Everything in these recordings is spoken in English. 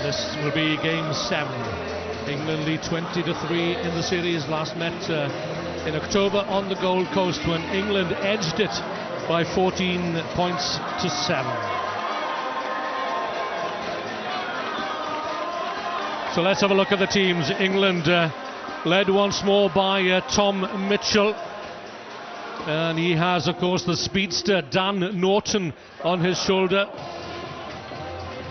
This will be game 7. England lead 20-3 in the series. Last met in October on the Gold Coast when England edged it by 14 points to 7. So let's have a look at the teams. England led once more by Tom Mitchell. And he has, of course, the speedster Dan Norton on his shoulder.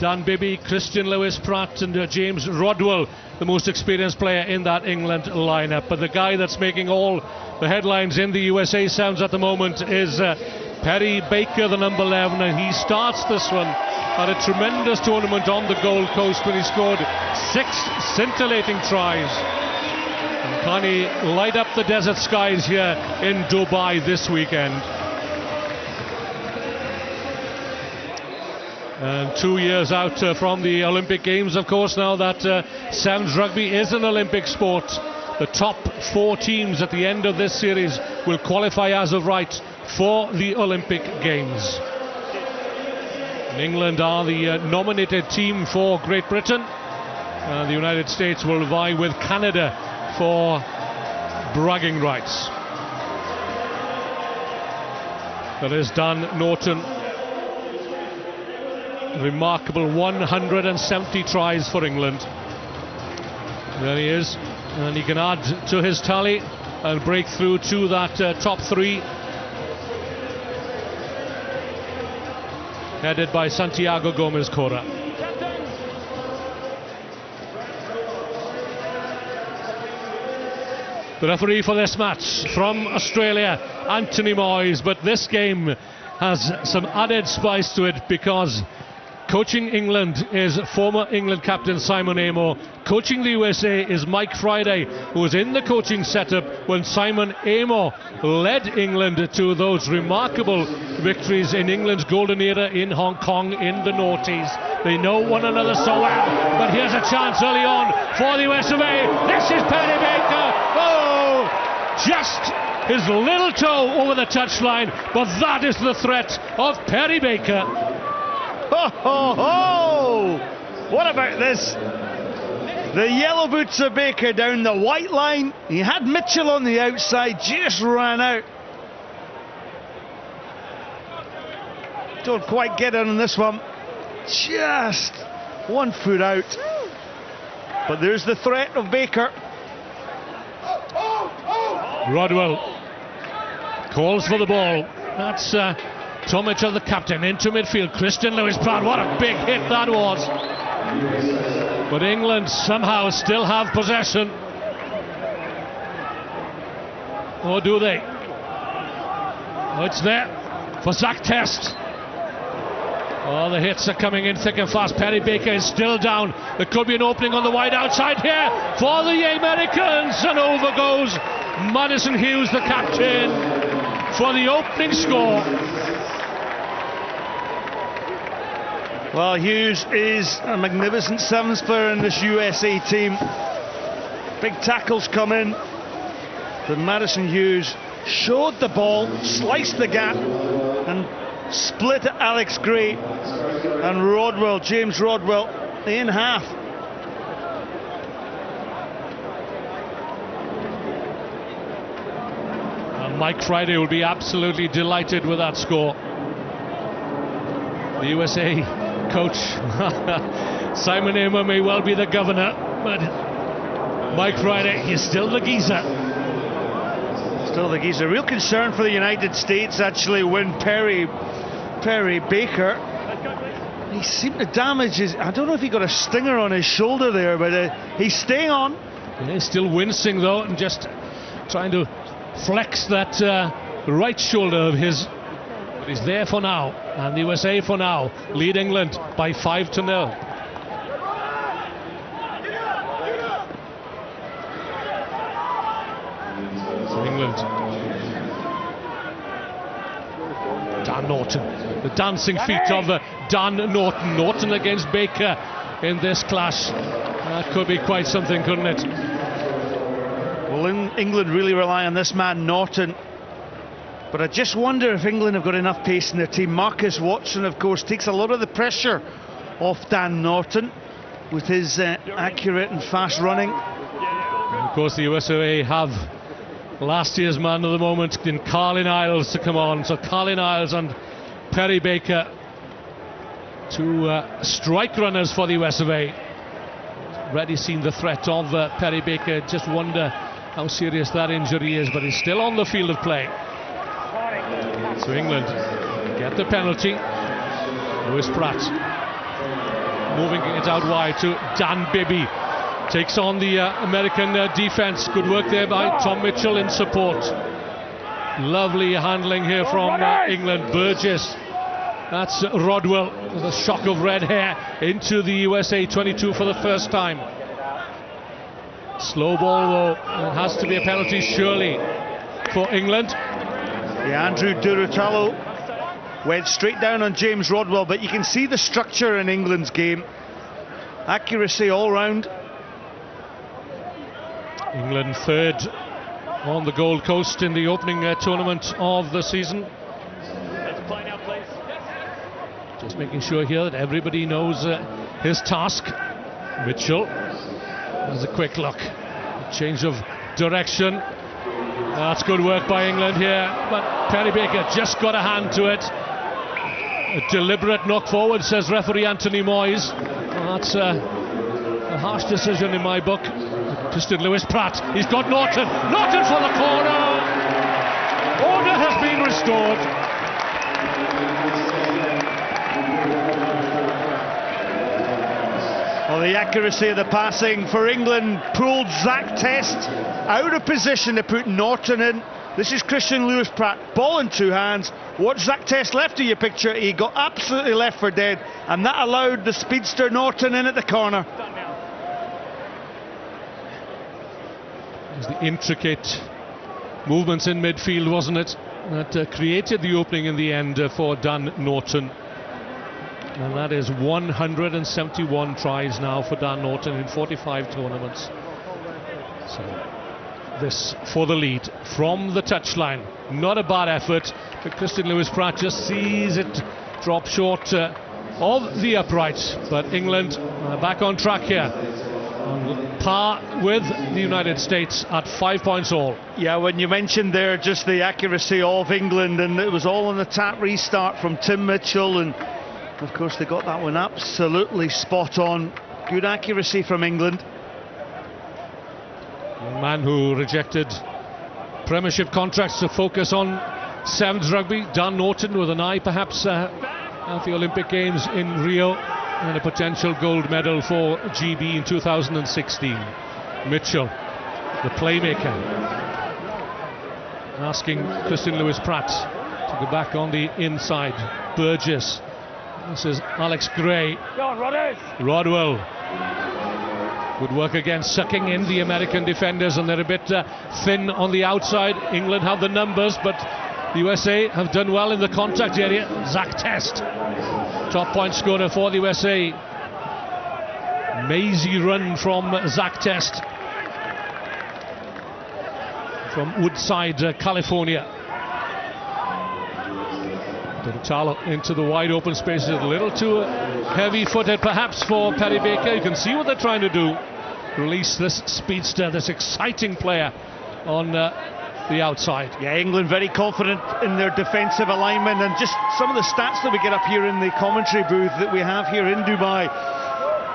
Dan Bibby, Christian Lewis-Pratt and James Rodwell, the most experienced player in that England lineup. But the guy that's making all the headlines in the USA Sounds at the moment is Perry Baker, the number 11, and he starts this one at a tremendous tournament on the Gold Coast when he scored 6 scintillating tries. And can he light up the desert skies here in Dubai this weekend? And 2 years out from the Olympic Games, of course, now that Sounds Rugby is an Olympic sport. The top 4 teams at the end of this series will qualify as of right for the Olympic Games. And England are the nominated team for Great Britain. The United States will vie with Canada for bragging rights. That is Dan Norton. Remarkable 170 tries for England. There he is, and he can add to his tally and break through to that top 3, headed by Santiago Gomez-Cora. The referee for this match from Australia, Anthony Moyes, but this game has some added spice to it because coaching England is former England captain Simon Amor. Coaching the USA is Mike Friday, who was in the coaching setup when Simon Amor led England to those remarkable victories in England's golden era in Hong Kong in the noughties. They know one another so well, but here's a chance early on for the US of A. This is Perry Baker. Oh, just his little toe over the touchline, but that is the threat of Perry Baker. Ho, ho, ho! What about this? The yellow boots of Baker down the white line. He had Mitchell on the outside, just ran out. Don't quite get it on this one. Just 1 foot out. But there's the threat of Baker. Rodwell calls for the ball. That's Tom Mitchell, the captain, into midfield. Christian Lewis-Pratt, what a big hit that was. But England somehow still have possession. Or do they? Oh, it's there for Zach Test. Oh, the hits are coming in thick and fast. Perry Baker is still down. There could be an opening on the wide outside here for the Americans. And over goes Madison Hughes, the captain, for the opening score. Well, Hughes is a magnificent sevens player in this USA team. Big tackles come in. But Madison Hughes showed the ball, sliced the gap, and split Alex Gray and Rodwell, James Rodwell, in half. And Mike Friday will be absolutely delighted with that score. The USA coach Simon Amor may well be the governor, but Mike Friday is still the geezer. Still the geezer. Real concern for the United States actually when Perry Baker, he seemed to damage his, I don't know if he got a stinger on his shoulder there, but he's staying on. Yeah, he's still wincing though and just trying to flex that right shoulder of his. But he's there for now, and the USA for now lead England by 5-0. So England. Dan Norton, the dancing feet of Dan Norton. Norton against Baker in this clash. That could be quite something, couldn't it? Well, England really rely on this man Norton. But I just wonder if England have got enough pace in their team. Marcus Watson, of course, takes a lot of the pressure off Dan Norton. with his accurate and fast running. And of course, the USA have last year's man of the moment in Carlin Isles to come on. So Carlin Isles and Perry Baker, two strike runners for the US of A. Already seen the threat of Perry Baker. Just wonder how serious that injury is, but he's still on the field of play. So England get the penalty. Lewis Pratt moving it out wide to Dan Bibby. Takes on the American defense. Good work there by Tom Mitchell in support. Lovely handling here from England. Burgess. That's Rodwell with a shock of red hair into the USA 22 for the first time. Slow ball though. It has to be a penalty surely for England. Yeah, Andrew Durutalo went straight down on James Rodwell, but you can see the structure in England's game. Accuracy all round. England third on the Gold Coast in the opening tournament of the season. Just making sure here that everybody knows his task. Mitchell has a quick look. A change of direction. That's good work by England here, but Perry Baker just got a hand to it. A deliberate knock forward, says referee Anthony Moyes. Well, that's a harsh decision in my book. Twisted Lewis Pratt. He's got Norton. Norton for the corner. Order has been restored. Well, the accuracy of the passing for England pulled Zach Test out of position to put Norton in. This is Christian Lewis Pratt, ball in two hands. What Zach Test left of your picture, he got absolutely left for dead, and that allowed the speedster Norton in at the corner. It was the intricate movements in midfield, wasn't it, that created the opening in the end for Dan Norton. And that is 171 tries now for Dan Norton in 45 tournaments. So this for the lead from the touchline. Not a bad effort, but Christian Lewis Pratt just sees it drop short of the upright. But England back on track here, on par with the United States at 5 points all. Yeah, when you mentioned there just the accuracy of England, and it was all on the tap restart from Tim Mitchell, and of course they got that one absolutely spot on. Good accuracy from England. A man who rejected Premiership contracts to focus on Sevens rugby, Dan Norton, with an eye perhaps at the Olympic Games in Rio and a potential gold medal for GB in 2016. Mitchell, the playmaker, asking Christian Lewis Pratt to go back on the inside. Burgess. This is Alex Gray. Rodwell. Good work again, sucking in the American defenders, and they're a bit thin on the outside. England have the numbers, but the USA have done well in the contact area. Zach Test, top point scorer for the USA. Mazy run from Zach Test from Woodside, California. Durutalo into the wide open spaces, a little too heavy-footed perhaps for Perry Baker. You can see what they're trying to do. Release this speedster, this exciting player on the outside. Yeah, England very confident in their defensive alignment, and just some of the stats that we get up here in the commentary booth that we have here in Dubai.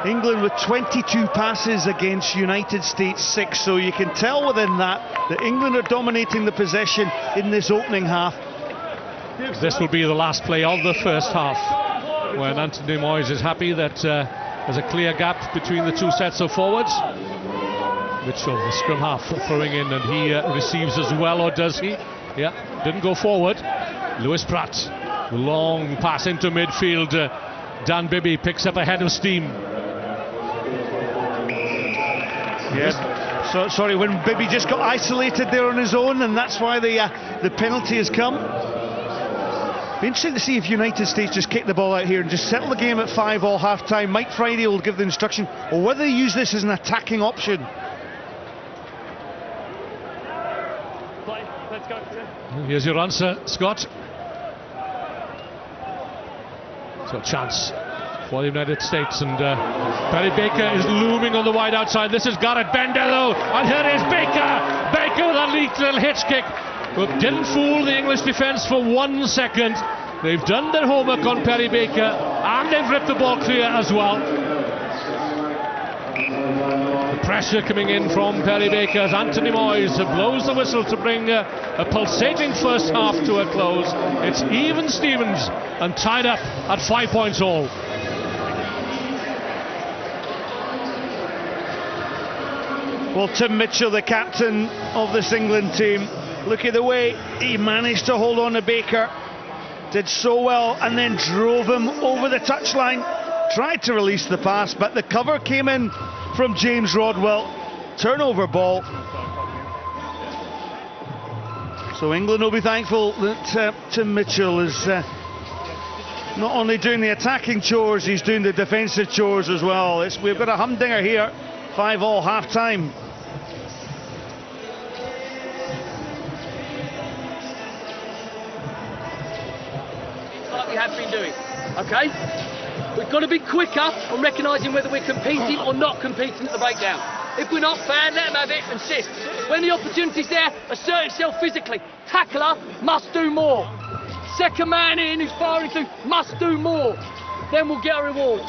England with 22 passes against United States 6, so you can tell within that England are dominating the possession in this opening half. This will be the last play of the first half, when Anthony Moyes is happy that there's a clear gap between the two sets of forwards. Mitchell, the scrum half, throwing in, and he receives as well, or does he? Yeah, didn't go forward. Lewis Pratt, the long pass into midfield. Dan Bibby picks up a head of steam. Yes. So, sorry, when Bibby just got isolated there on his own, and that's why the penalty has come. Be interesting to see if United States just kick the ball out here and just settle the game at 5 all half-time. Mike Friday will give the instruction, or whether they use this as an attacking option. Let's go. Here's your answer, Scott. So a chance for the United States, and Perry Baker is looming on the wide outside. This is Garrett Bendelo, and here is Baker! Baker with a neat little hitch kick, but didn't fool the English defence for 1 second. They've done their homework on Perry Baker, and they've ripped the ball clear as well. The pressure coming in from Perry Baker as Anthony Moyes blows the whistle to bring a pulsating first half to a close. It's even Stevens and tied up at 5 points all. Well, Tim Mitchell, the captain of this England team, look at the way he managed to hold on to Baker. Did so well and then drove him over the touchline. Tried to release the pass, but the cover came in from James Rodwell. Turnover ball. So England will be thankful that Tim Mitchell is not only doing the attacking chores, he's doing the defensive chores as well. We've got a humdinger here, 5-all half-time. Like we have been doing, okay? We've got to be quicker on recognising whether we're competing or not competing at the breakdown. If we're not fair, let them have it and assist. When the opportunity's there, assert itself physically. Tackler must do more. Second man in who's firing through must do more. Then we'll get a reward.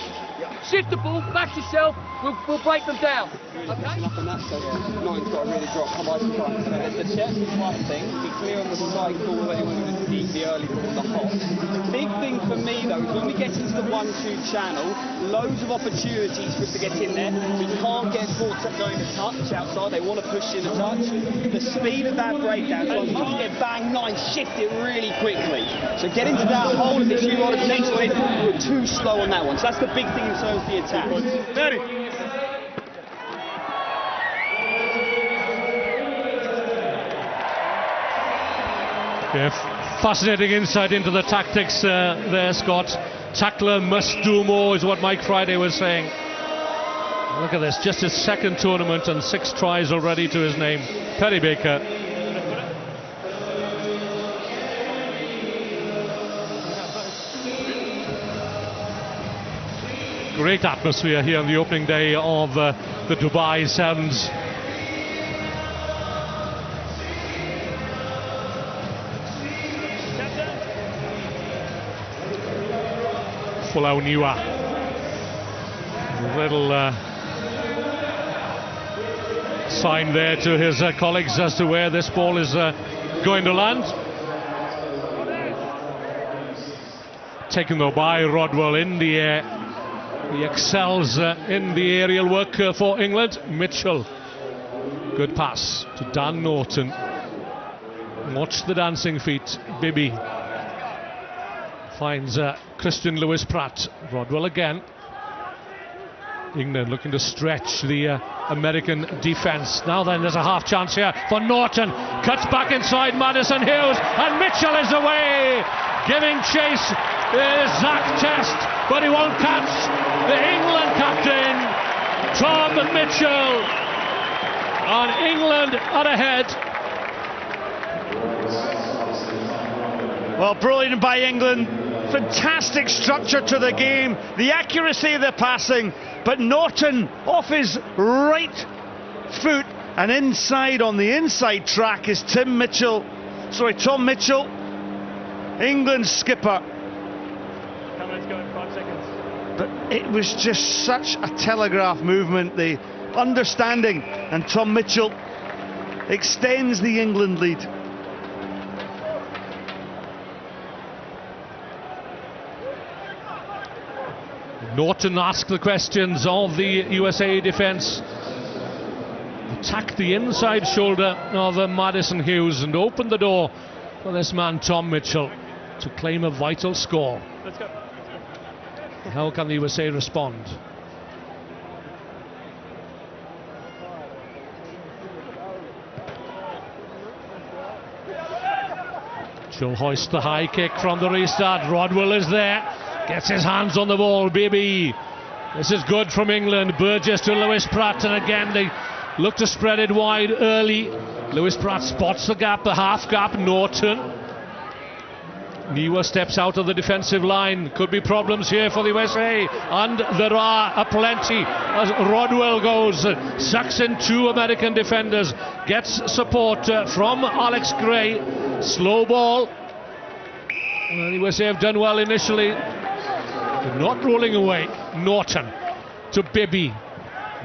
Shift the ball, back yourself, we'll break them down. Okay? Up on that side, Nine's got to really drop, come on front. The check is one thing, be clear on the cycle when we want to deep the early ball, the hot. Big thing for me though is when we get into the 1-2 channel, loads of opportunities for us to get in there. We can't get caught up going to touch outside, they want to push in a touch. The speed of that breakdown, so you can get bang, Nine, shift it really quickly. So get into that hole, and if you want to chase it, we're too slow on that one. So that's the big thing in terms of the attack. Yeah, fascinating insight into the tactics there, Scott. Tackler must do more is what Mike Friday was saying. Look at this, just his second tournament and 6 tries already to his name. Perry Baker. Great atmosphere here on the opening day of the Dubai Sevens. Folau Niwa. Little sign there to his colleagues as to where this ball is going to land. Taken though by Rodwell in the air. He excels in the aerial work for England. Mitchell. Good pass to Dan Norton. Watch the dancing feet. Bibby finds Christian Lewis-Pratt. Rodwell again. England looking to stretch the American defence. Now then, there's a half chance here for Norton. Cuts back inside Madison Hughes, and Mitchell is away. Giving chase is Zach Test, but he won't catch the England captain, Tom Mitchell. And England are ahead. Well, brilliant by England. Fantastic structure to the game, the accuracy of the passing, but Norton off his right foot and inside on the inside track is Tom Mitchell, England's skipper. Cameron's going 5 seconds. But it was just such a telegraph movement, the understanding, and Tom Mitchell extends the England lead. Norton asked the questions of the USA defence. Attacked the inside shoulder of Madison Hughes and opened the door for this man Tom Mitchell to claim a vital score. Let's go. How can the USA respond? She'll hoist the high kick from the restart. Rodwell is there. Gets his hands on the ball, baby. This is good from England. Burgess to Lewis-Pratt, and again they look to spread it wide early. Lewis-Pratt spots the gap, the half gap. Norton. Niwa steps out of the defensive line. Could be problems here for the USA, and there are aplenty as Rodwell goes, sucks in 2 American defenders, gets support from Alex Gray. Slow ball. The USA have done well initially. They're not rolling away. Norton to Bibby,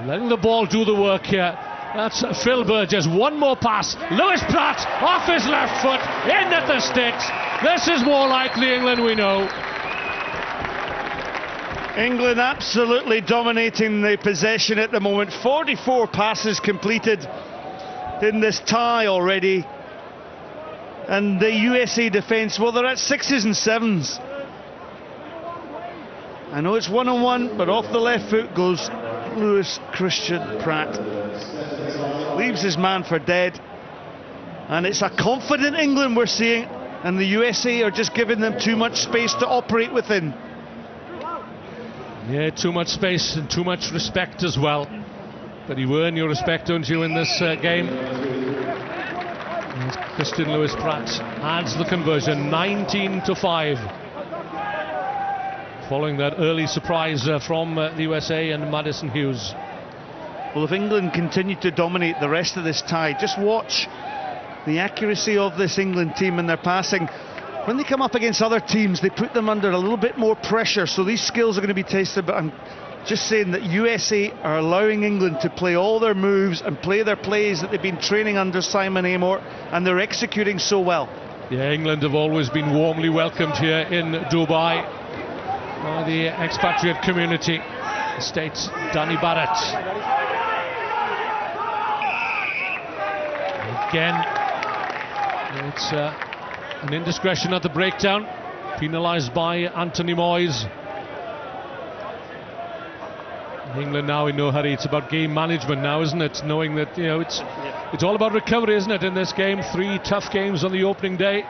letting the ball do the work here. That's Phil Burgess. One more pass. Lewis Pratt off his left foot, in at the sticks. This is more like the England we know. England absolutely dominating the possession at the moment. 44 passes completed in this tie already. And the USA defence, well, they're at 6s and 7s. I know it's 1-on-1, but off the left foot goes Lewis Christian Pratt. Leaves his man for dead. And it's a confident England we're seeing, and the USA are just giving them too much space to operate within. Yeah, too much space and too much respect as well. But you earn your respect, don't you, in this game? And Christian Lewis Pratt adds the conversion, 19-5. Following that early surprise from the USA and Madison Hughes. Well, if England continue to dominate the rest of this tie, just watch the accuracy of this England team in their passing. When they come up against other teams, they put them under a little bit more pressure, so these skills are going to be tested. But I'm just saying that USA are allowing England to play all their moves and play their plays that they've been training under Simon Amor, and they're executing so well. Yeah, England have always been warmly welcomed here in Dubai by the expatriate community. The States, Danny Barrett. Again, it's an indiscretion at the breakdown, penalised by Anthony Moyes. England now in no hurry. It's about game management now, isn't it? Knowing that, you know, it's all about recovery, isn't it, in this game? 3 tough games on the opening day.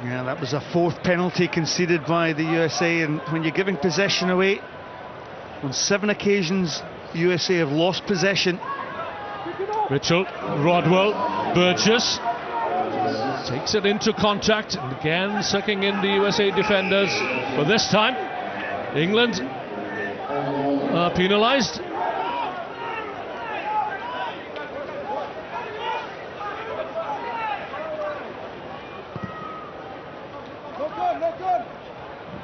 Yeah, that was a 4th penalty conceded by the USA, and when you're giving possession away, on 7 occasions USA have lost possession. Mitchell, Rodwell, Burgess takes it into contact, and again sucking in the USA defenders. But this time England are penalised.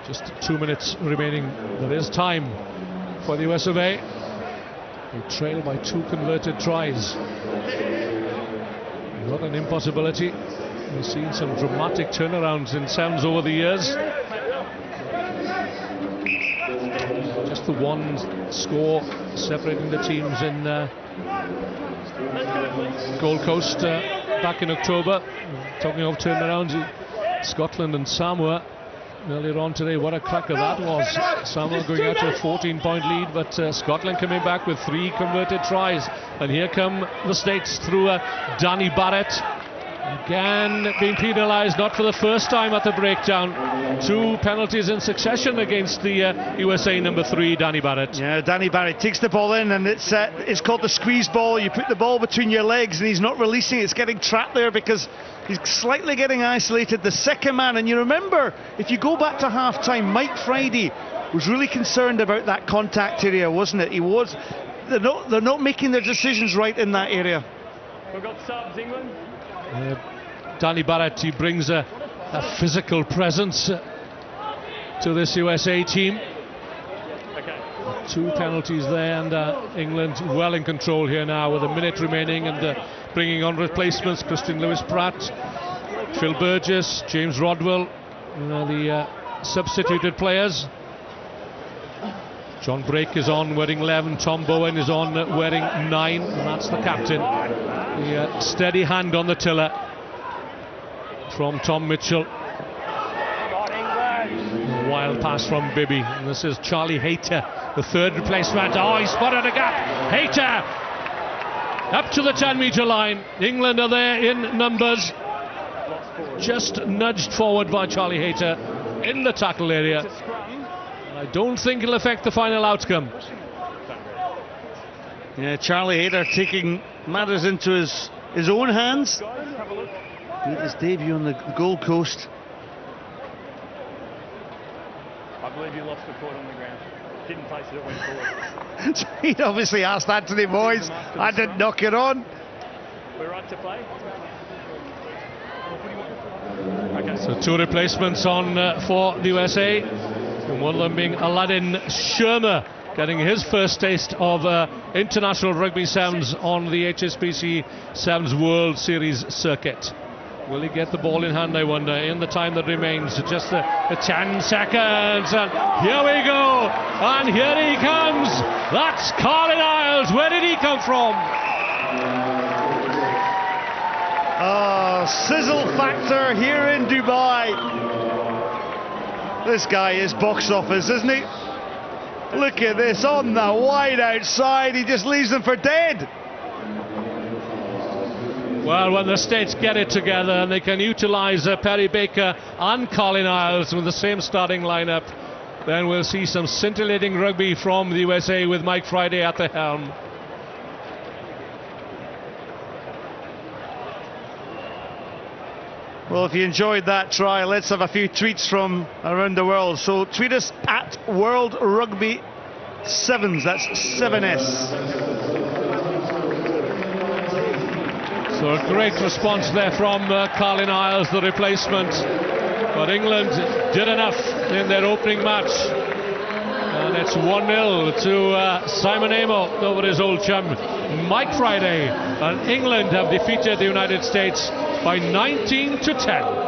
Just 2 minutes remaining. There is time for the US of A. They trail by 2 converted tries. Not an impossibility. We've seen some dramatic turnarounds in Sounds over the years. Just the 1 score separating the teams in Gold Coast back in October. Talking of turnarounds, Scotland and Samoa earlier on today. What a cracker that was. Samoa going out to a 14-point lead, but Scotland coming back with 3 converted tries. And here come the States through Danny Barrett. Again being penalised, not for the first time at the breakdown. 2 penalties in succession against the USA number 3, Danny Barrett. Yeah, Danny Barrett takes the ball in, and it's called the squeeze ball. You put the ball between your legs and he's not releasing it. It's getting trapped there because he's slightly getting isolated. The second man, and you remember, if you go back to half-time, Mike Friday was really concerned about that contact area, wasn't it? He was. They're not making their decisions right in that area. We've got subs, England. Danny Barrett, he brings a physical presence to this USA team. Okay. 2 penalties there, and England well in control here now with a minute remaining, and bringing on replacements. Christian Lewis Pratt, Phil Burgess, James Rodwell, the substituted players. John Brake is on wearing 11, Tom Bowen is on wearing 9, and that's the captain. The steady hand on the tiller from Tom Mitchell. A wild pass from Bibby, and this is Charlie Hayter, the 3rd replacement. Oh, he spotted a gap. Hayter up to the 10-metre line. England are there in numbers, just nudged forward by Charlie Hayter in the tackle area. I don't think it'll affect the final outcome. Yeah, Charlie Hayter taking matters into his own hands. Made his debut on the Gold Coast. believe you lost the court on the ground. Didn't place it, it went forward. He'd obviously asked Anthony Boyes. I didn't knock it on. We're right to play. Okay. So 2 replacements on for the USA, and one of them being Aladdin Shermer, getting his first taste of international rugby sevens on the HSBC Sevens World Series circuit. Will he get the ball in hand, I wonder, in the time that remains? Just the 10 seconds, and here we go, and here he comes. That's Carlin Isles. Where did he come from? Oh, sizzle factor here in Dubai. This guy is box office, isn't he? Look at this, on the wide outside, he just leaves them for dead. Well, when the States get it together and they can utilise Perry Baker and Carlin Isles with the same starting lineup, then we'll see some scintillating rugby from the USA with Mike Friday at the helm. Well, if you enjoyed that try, let's have a few tweets from around the world. So tweet us at World Rugby Sevens, that's 7S. So a great response there from Carlin Isles, the replacement. But England did enough in their opening match. And it's 1-0 to Simon Amo over his old chum, Mike Friday. And England have defeated the United States by 19 to 10.